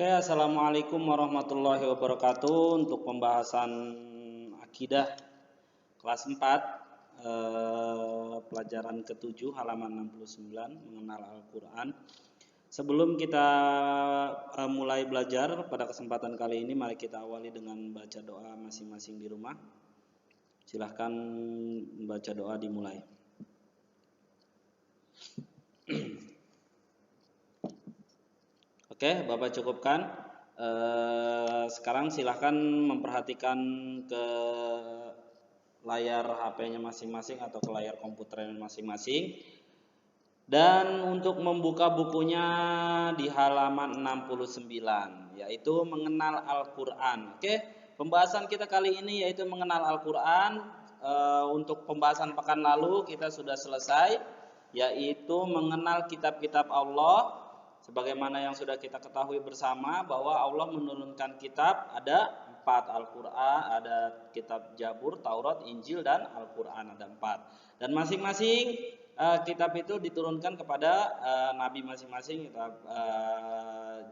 Oke, assalamualaikum warahmatullahi wabarakatuh. Untuk pembahasan akidah kelas 4, pelajaran ke-7 halaman 69 mengenal Al-Quran. Sebelum kita mulai belajar pada kesempatan kali ini, mari kita awali dengan baca doa masing-masing di rumah. Silahkan baca doa dimulai. Oke, Bapak cukupkan. Sekarang silahkan memperhatikan ke layar HP-nya masing-masing atau ke layar komputernya masing-masing. Dan untuk membuka bukunya di halaman 69, yaitu mengenal Al-Quran. Oke, pembahasan kita kali ini yaitu mengenal Al-Quran. Untuk pembahasan pekan lalu kita sudah selesai, yaitu mengenal kitab-kitab Allah. Sebagaimana yang sudah kita ketahui bersama bahwa Allah menurunkan kitab ada 4, Al-Quran, ada kitab Jabur, Taurat, Injil, dan Al-Quran ada 4. Dan masing-masing kitab itu diturunkan kepada nabi masing-masing. Kitab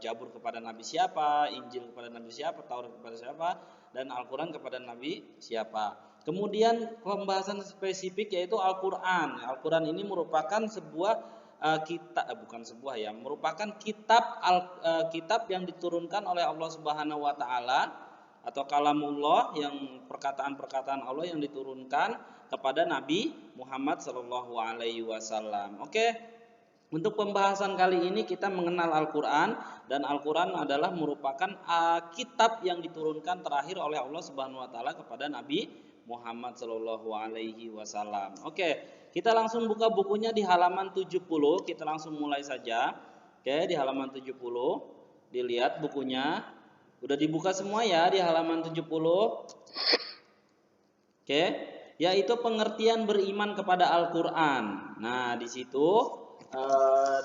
Jabur kepada nabi siapa, Injil kepada nabi siapa, Taurat kepada siapa, dan Al-Quran kepada nabi siapa. Kemudian pembahasan spesifik yaitu Al-Quran. Al-Quran ini merupakan sebuah merupakan kitab yang diturunkan oleh Allah Subhanahu wa taala atau kalamullah, yang perkataan-perkataan Allah yang diturunkan kepada Nabi Muhammad sallallahu alaihi wasallam. Oke. Untuk pembahasan kali ini kita mengenal Al-Qur'an, dan Al-Qur'an adalah merupakan kitab yang diturunkan terakhir oleh Allah Subhanahu wa taala kepada Nabi Muhammad sallallahu alaihi wasallam. Oke, kita langsung buka bukunya di halaman 70. Kita langsung mulai saja. Oke, di halaman 70. Dilihat bukunya. Udah dibuka semua ya di halaman 70. Oke, yaitu pengertian beriman kepada Al-Qur'an. Nah, di situ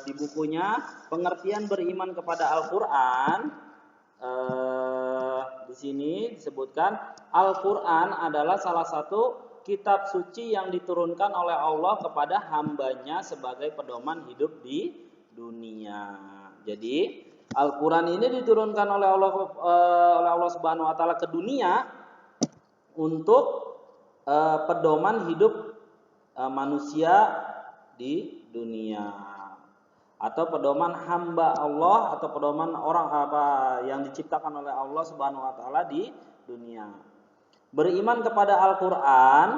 di bukunya pengertian beriman kepada Al-Qur'an, di sini disebutkan Al-Quran adalah salah satu kitab suci yang diturunkan oleh Allah kepada hambanya sebagai pedoman hidup di dunia. Jadi Al-Quran ini diturunkan oleh Allah Subhanahu Wa Taala ke dunia untuk pedoman hidup manusia di dunia, atau pedoman hamba Allah, atau pedoman orang yang diciptakan oleh Allah Subhanahu wa taala di dunia. Beriman kepada Al-Qur'an.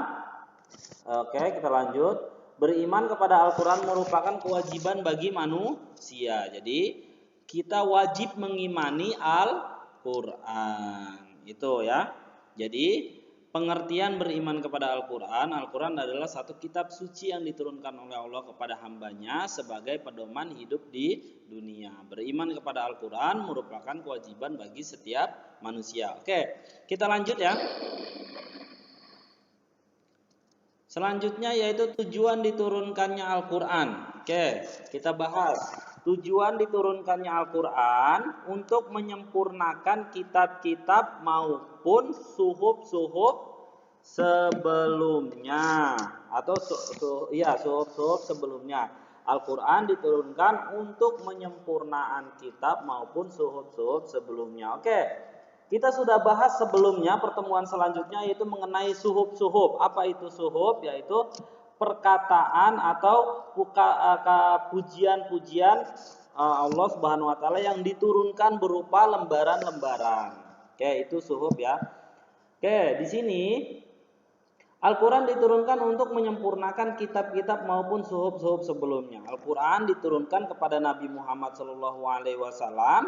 Oke, kita lanjut. Beriman kepada Al-Qur'an merupakan kewajiban bagi manusia. Jadi, kita wajib mengimani Al-Qur'an. Itu ya. Jadi, pengertian beriman kepada Al-Quran. Al-Quran adalah satu kitab suci yang diturunkan oleh Allah kepada hambanya sebagai pedoman hidup di dunia. Beriman kepada Al-Quran merupakan kewajiban bagi setiap manusia. Oke, kita lanjut ya. Selanjutnya yaitu tujuan diturunkannya Al-Quran. Oke, kita bahas. Tujuan diturunkannya Al-Quran untuk menyempurnakan kitab-kitab maupun suhuf-suhuf sebelumnya, atau suhuf-suhuf sebelumnya. Al-Quran diturunkan untuk menyempurnakan kitab maupun suhuf-suhuf sebelumnya. Oke, kita sudah bahas sebelumnya, pertemuan selanjutnya yaitu mengenai suhuf-suhuf. Apa itu suhuf? Yaitu perkataan atau pujian-pujian Allah Subhanahu wa taala yang diturunkan berupa lembaran-lembaran. Oke, itu suhuf ya. Oke, di sini Al-Quran diturunkan untuk menyempurnakan kitab-kitab maupun suhuf-suhuf sebelumnya. Al-Quran diturunkan kepada Nabi Muhammad SAW.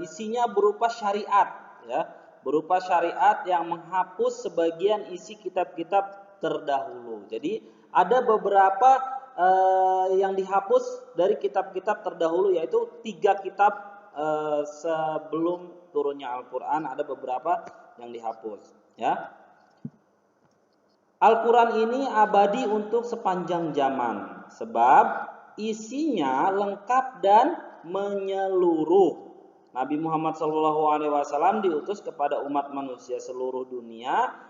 Isinya berupa syariat, ya, berupa syariat yang menghapus sebagian isi kitab-kitab terdahulu. Jadi ada beberapa yang dihapus dari kitab-kitab terdahulu, yaitu 3 kitab sebelum turunnya Al-Quran. Ada beberapa yang dihapus, ya. Al-Quran ini abadi untuk sepanjang zaman, sebab isinya lengkap dan menyeluruh. Nabi Muhammad SAW diutus kepada umat manusia seluruh dunia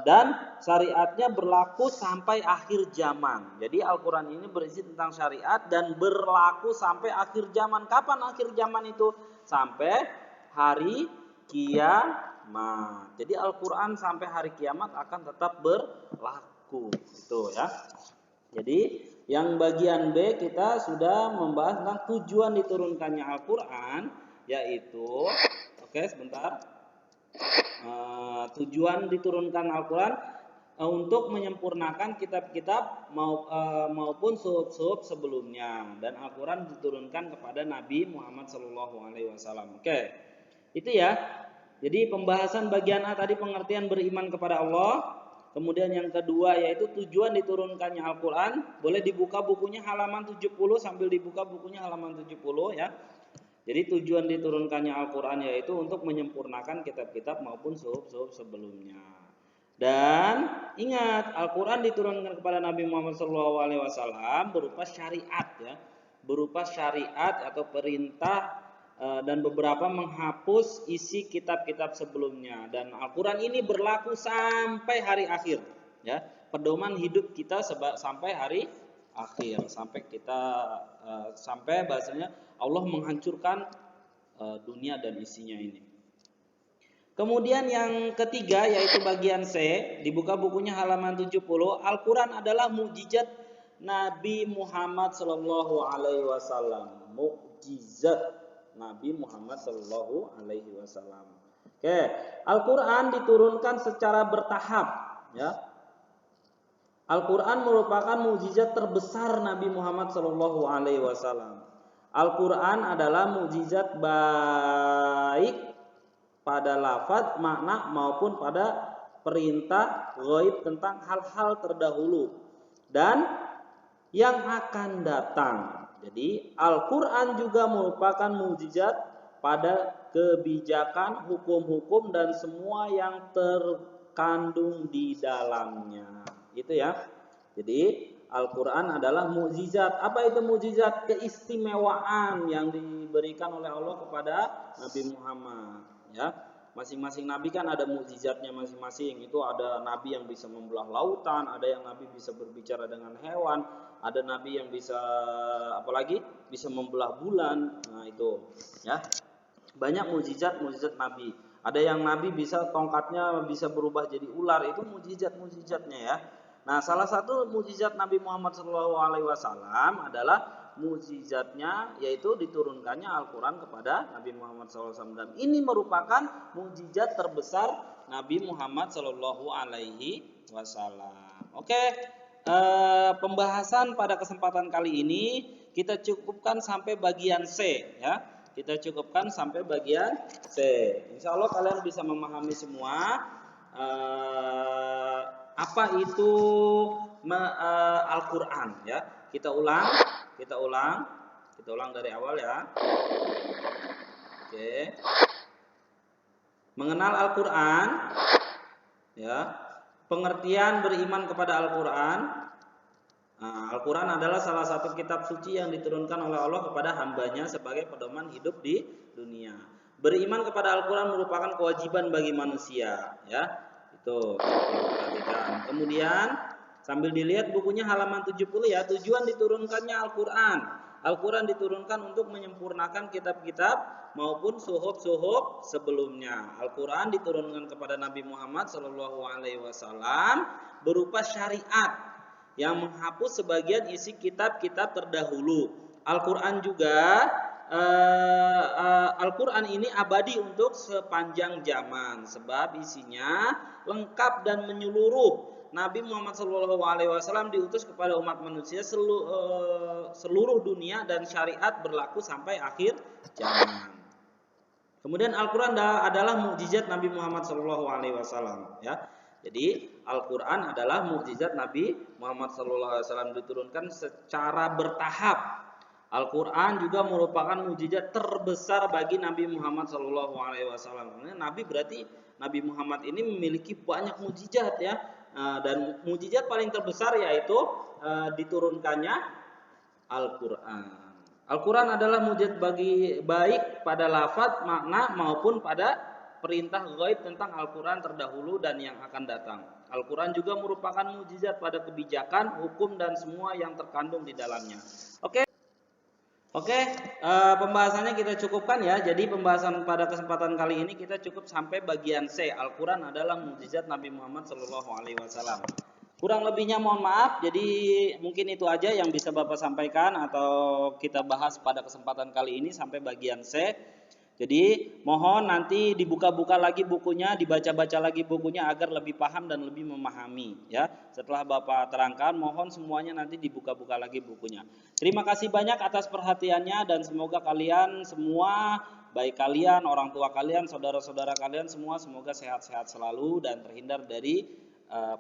dan syariatnya berlaku sampai akhir zaman. Jadi Al-Quran ini berisi tentang syariat dan berlaku sampai akhir zaman. Kapan akhir zaman itu? Sampai hari kiamat. Jadi Al-Quran sampai hari kiamat akan tetap berlaku. Itu ya. Jadi yang bagian B kita sudah membahas tentang tujuan diturunkannya Al-Quran, yaitu, oke sebentar, tujuan diturunkan Al-Quran untuk menyempurnakan kitab-kitab maupun suhuf-suhuf sebelumnya, dan Al-Quran diturunkan kepada Nabi Muhammad SAW. Oke, itu ya. Jadi pembahasan bagian A tadi pengertian beriman kepada Allah. Kemudian yang kedua yaitu tujuan diturunkannya Al-Quran. Boleh dibuka bukunya halaman 70, sambil dibuka bukunya halaman 70 ya. Jadi tujuan diturunkannya Al-Quran yaitu untuk menyempurnakan kitab-kitab maupun suhuf-suhuf sebelumnya. Dan ingat, Al-Quran diturunkan kepada Nabi Muhammad SAW berupa syariat ya. Berupa syariat atau perintah dan beberapa menghapus isi kitab-kitab sebelumnya, dan Al-Quran ini berlaku sampai hari akhir ya, pedoman hidup kita sampai hari akhir, sampai kita sampai bahasanya Allah menghancurkan dunia dan isinya ini. Kemudian yang ketiga yaitu bagian C, dibuka bukunya halaman 70. Al-Quran adalah mukjizat Nabi Muhammad SAW. Mukjizat Nabi Muhammad Sallallahu Alaihi Wasallam. Oke, Al-Quran diturunkan secara bertahap. Ya, Al-Quran merupakan mukjizat terbesar Nabi Muhammad Sallallahu Alaihi Wasallam. Al-Quran adalah mukjizat baik pada lafaz, makna maupun pada perintah gaib tentang hal-hal terdahulu dan yang akan datang. Jadi Al-Quran juga merupakan mukjizat pada kebijakan, hukum-hukum dan semua yang terkandung di dalamnya. Itu ya. Jadi Al-Quran adalah mukjizat. Apa itu mukjizat? Keistimewaan yang diberikan oleh Allah kepada Nabi Muhammad. Ya, masing-masing nabi kan ada mukjizatnya masing-masing. Itu ada nabi yang bisa membelah lautan, ada yang nabi bisa berbicara dengan hewan, ada nabi yang bisa apalagi bisa membelah bulan. Nah itu ya, banyak mukjizat nabi. Ada yang nabi bisa tongkatnya bisa berubah jadi ular. Itu mukjizatnya ya. Nah salah satu mukjizat Nabi Muhammad SAW adalah mukjizatnya yaitu diturunkannya Al-Quran kepada Nabi Muhammad SAW. Dan ini merupakan mukjizat terbesar Nabi Muhammad SAW. Oke. Pembahasan pada kesempatan kali ini kita cukupkan sampai bagian C ya. Kita cukupkan sampai bagian C. Insya Allah kalian bisa memahami semua apa itu Al-Quran ya. Kita ulang dari awal ya. Oke. Mengenal Al-Quran ya. Pengertian beriman kepada Al-Quran. Nah, Al-Quran adalah salah satu kitab suci yang diturunkan oleh Allah kepada hambanya sebagai pedoman hidup di dunia. Beriman kepada Al-Quran merupakan kewajiban bagi manusia, ya. Itu perhatikan. Kemudian sambil dilihat bukunya halaman 70 ya, tujuan diturunkannya Al-Quran. Al-Quran diturunkan untuk menyempurnakan kitab-kitab maupun suhuf-suhuf sebelumnya. Al-Quran diturunkan kepada Nabi Muhammad SAW berupa syariat yang menghapus sebagian isi kitab-kitab terdahulu. Al-Quran juga Al-Quran ini abadi untuk sepanjang zaman sebab isinya lengkap dan menyeluruh. Nabi Muhammad SAW diutus kepada umat manusia seluruh dunia dan syariat berlaku sampai akhir zaman. Kemudian Al-Quran adalah mukjizat Nabi Muhammad SAW. Ya, jadi Al-Quran adalah mukjizat Nabi Muhammad SAW diturunkan secara bertahap. Al-Quran juga merupakan mukjizat terbesar bagi Nabi Muhammad SAW. Nabi berarti Nabi Muhammad ini memiliki banyak mukjizat ya. Dan mukjizat paling terbesar yaitu diturunkannya Al-Quran. Al-Quran adalah mukjizat bagi baik pada lafaz, makna maupun pada perintah gaib tentang Al-Quran terdahulu dan yang akan datang. Al-Quran juga merupakan mukjizat pada kebijakan, hukum, dan semua yang terkandung di dalamnya. Oke, pembahasannya kita cukupkan ya. Jadi pembahasan pada kesempatan kali ini kita cukup sampai bagian C. Al-Quran adalah mukjizat Nabi Muhammad SAW. Kurang lebihnya mohon maaf. Jadi mungkin itu aja yang bisa Bapak sampaikan atau kita bahas pada kesempatan kali ini sampai bagian C. Jadi mohon nanti dibuka-buka lagi bukunya, dibaca-baca lagi bukunya agar lebih paham dan lebih memahami ya. Setelah Bapak terangkan, mohon semuanya nanti dibuka-buka lagi bukunya. Terima kasih banyak atas perhatiannya dan semoga kalian semua, baik kalian, orang tua kalian, saudara-saudara kalian semua semoga sehat-sehat selalu dan terhindar dari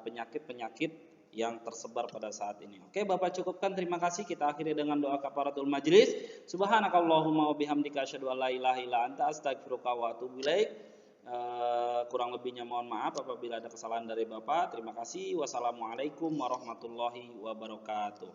penyakit-penyakit yang tersebar pada saat ini. Oke, Bapak cukupkan. Terima kasih. Kita akhiri dengan doa kafaratul majlis. Subhanakallahumma wa bihamdika asyhadu an la ilaha illa anta astaghfiruka wa atubu ilaik. Kurang lebihnya mohon maaf apabila ada kesalahan dari Bapak. Terima kasih. Wassalamualaikum warahmatullahi wabarakatuh.